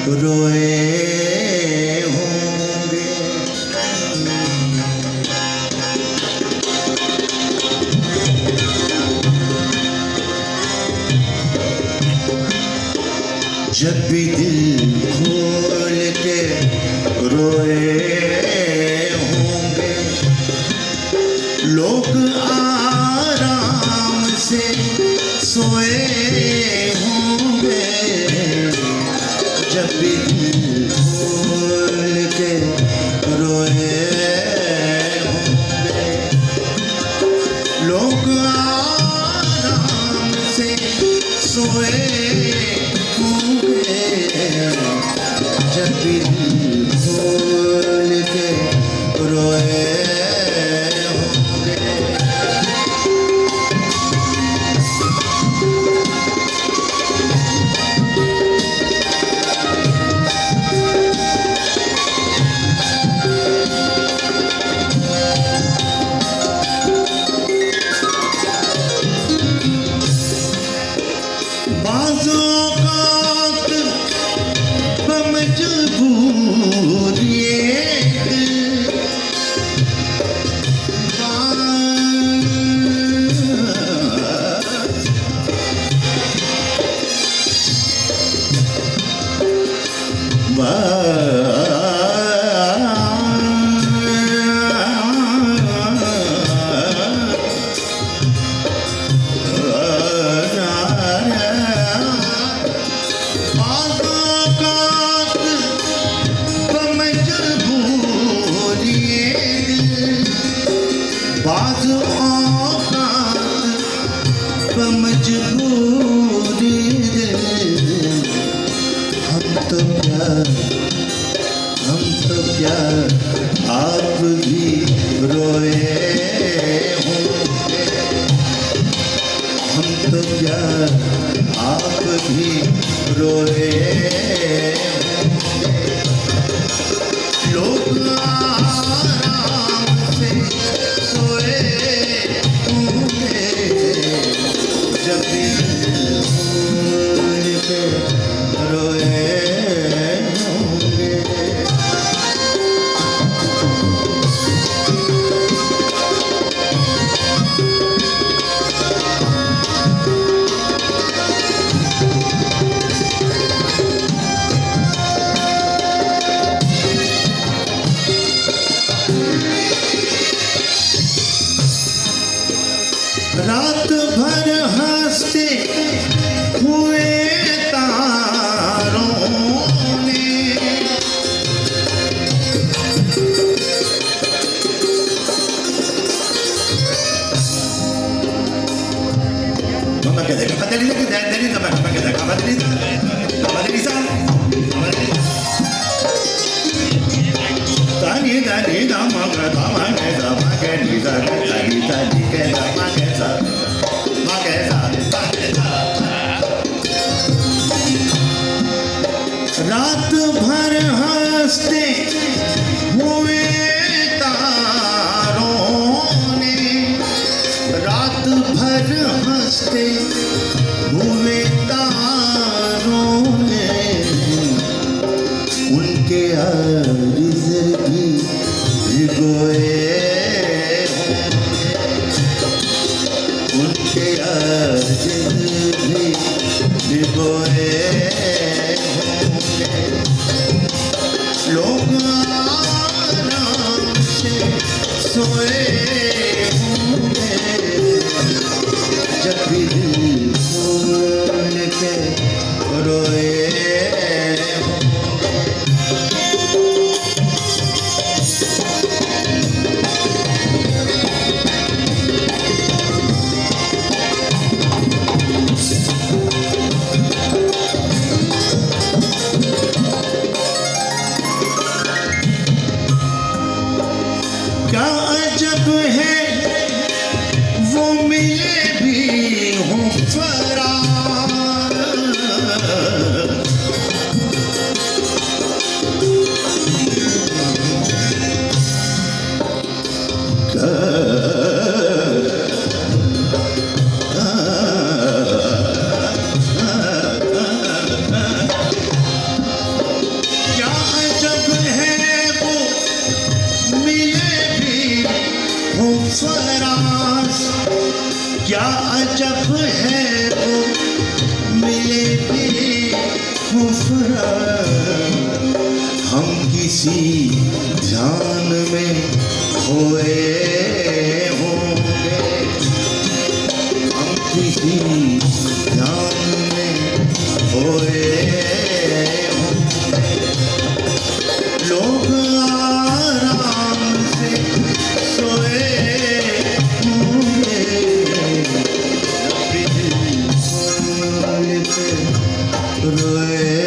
रोए होंगे। जब भी दिल खोल के रोए होंगे, लोग आराम से सोए होंगे। जब भी दिल खोल के रोए होंगे, लोग आराम से सोए होंगे। जब भी दिल खोल के रोए होंगे। बाज़ औक़ात मजबूरी हम तो क्या आप भी रोए होंगे। हम तो क्या आप भी रोए होंगे। लोग आराम से सोए होंगे। जब भी दिल पे रोए होंगे। रात भर हंसते हुए तारों ने रात भर हंसते हुए तारों ने, रात भर हंसते हुए तारों ने उनके अर्ज़ भी भिगोए होंगे। उनके अर्ज़ भी भिगोए होंगे। लोग आराम से सोए होंगे। जब भी दिल खोल के रोए होंगे। किसी ध्यान में खोए होंगे, हम किसी ध्यान में खोए होंगे। लोग आराम से सोए होंगे, जब भी दिल खोल के रोए